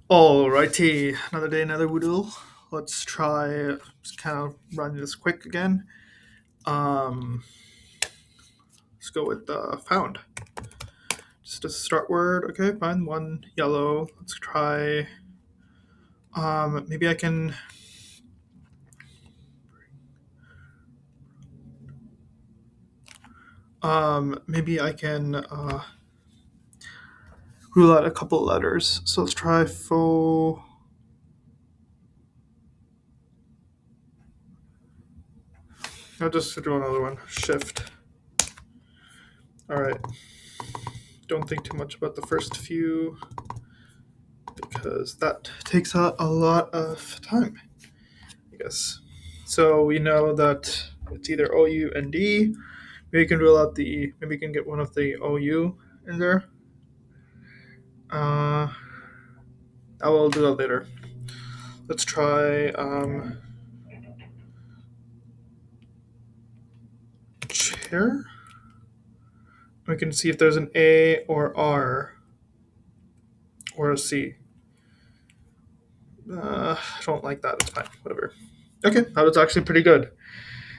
Alrighty, another day, another Woodle. Let's try just kind of run this quick again. Um, let's go with found. Just a start word. Okay, fine. One yellow. Let's try. Maybe I can. Maybe I can rule out a couple letters. So let's try faux. I'll just do another one. Shift. All right. Don't think too much about the first few because that takes out a lot of time, I guess. So we know that it's either OU and D. Maybe you can rule out the. Maybe you can get one of the OU in there. I will do that later. Let's try chair. We can see if there's an A or R or a C. I don't like that. It's fine. Whatever. Okay, that was actually pretty good.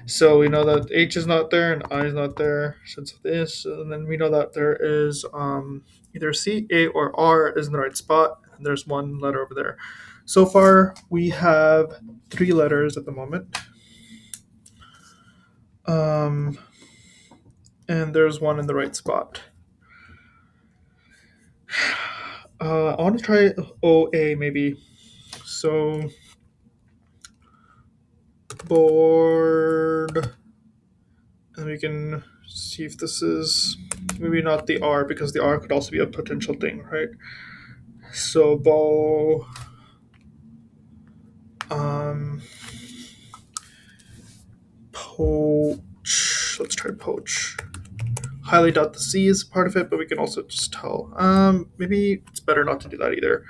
So we know that H is not there and I is not there since of this, and then we know that there is either C, A, or R is in the right spot. And there's one letter over there. So far, we have three letters at the moment, um, and there's one in the right spot. I want to try OA maybe. So board, and we can see if this is maybe not the R because the R could also be a potential thing, right? So bow, um, poach. Let's try poach. Highly doubt the C is part of it, but we can also just tell. Maybe it's better not to do that either.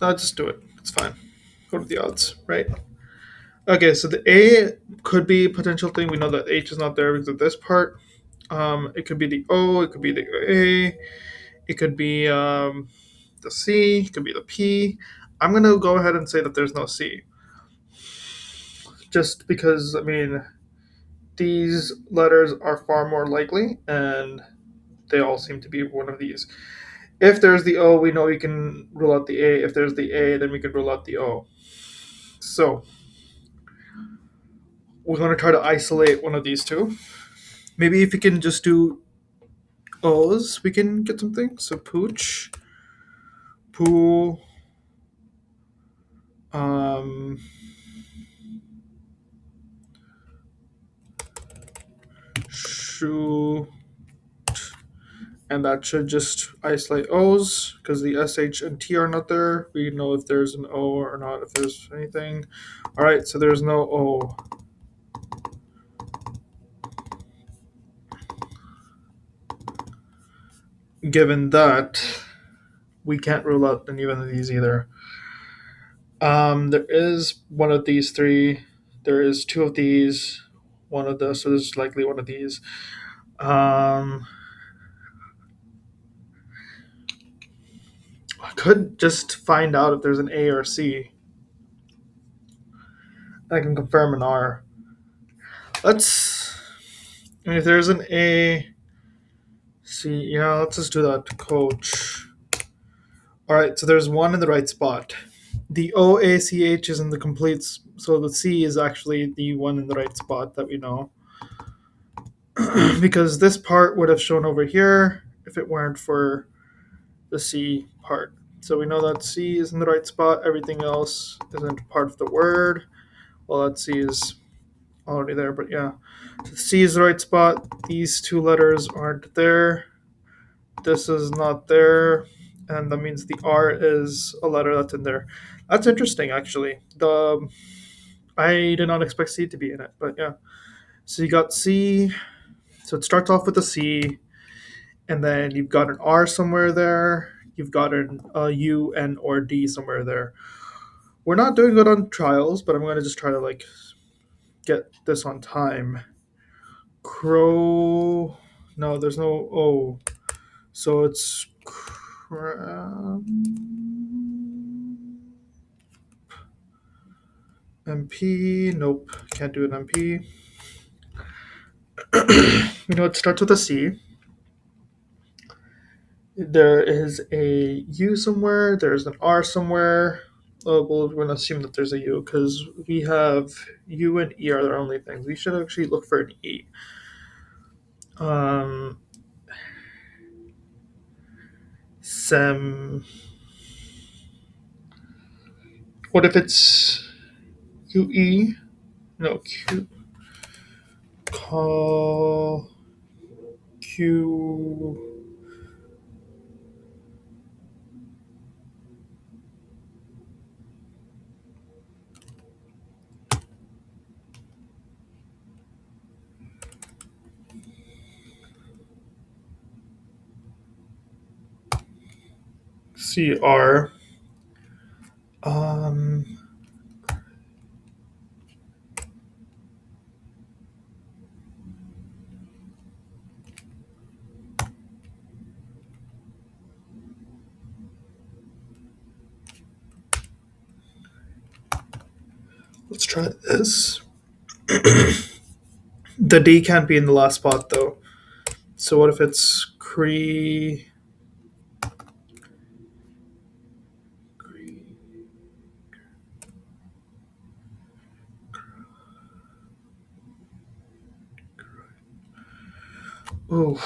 I'll just do it. It's fine. Go to the odds, right? Okay, so the A could be a potential thing. We know that H is not there because of this part. It could be the O, it could be the A, it could be the C, it could be the P. I'm going to go ahead and say that there's no C. Just because, I mean, these letters are far more likely, and they all seem to be one of these. If there's the O, we know we can rule out the A. If there's the A, then we can rule out the O. So we're going to try to isolate one of these two. Maybe if we can just do O's, we can get something. So pooch, poo, um, shoe, and that should just isolate O's because the SH and T are not there. We know if there's an O or not, if there's anything. All right, so there's no O. Given that, we can't rule out any one of these either. There is one of these three. There is two of these. One of those, so there's likely one of these. I could just find out if there's an A or C. I can confirm an R. Let's. If there's an A, C, yeah, let's just do that. Coach. All right, so there's one in the right spot. The OACH is in the complete, so the C is actually the one in the right spot that we know. Because this part would have shown over here if it weren't for the C part. So we know that C is in the right spot. Everything else isn't part of the word. Well, that C is already there, but yeah. So C is the right spot. These two letters aren't there. This is not there. And that means the R is a letter that's in there. That's interesting, actually. I did not expect C to be in it, but yeah. So you got C. So it starts off with a C, and then you've got an R somewhere there. You've got an U, N, or D somewhere there. We're not doing good on trials, but I'm going to just try to like get this on time. Crow. No, there's no O. So it's MP. Nope, can't do an MP. It starts with a C. There is a U somewhere. There's an R somewhere. Oh, well, we're going to assume that there's a U because we have U and E are the only things. We should actually look for an E. Um, Sem. What if it's QE? No, Q. Call. Q. CR. Um, let's try this. The D can't be in the last spot though. So what if it's Cree? Oh,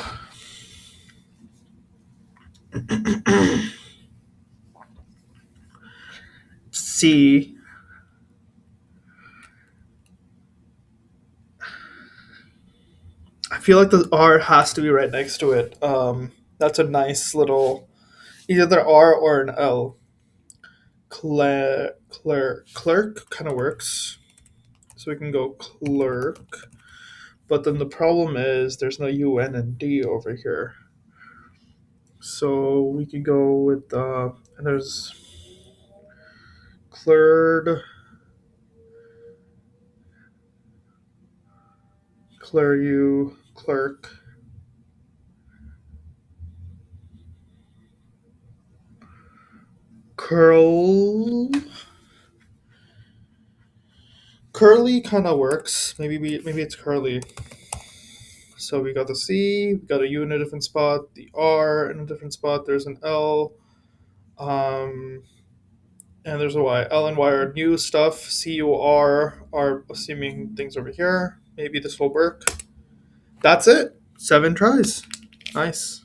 C. I feel like the R has to be right next to it. That's a nice little either R or an L. Clerk kind of works. So we can go clerk. But then the problem is there's no UN and D over here. So we could go with and there's clerd, cleru, clerk. Curl. Curly kind of works. Maybe it's curly. So we got the C, we got a U in a different spot, the R in a different spot. There's an L, um, and there's a Y. L and Y are new stuff. C, U, R are assuming things over here. Maybe this will work. That's it. 7 tries. Nice.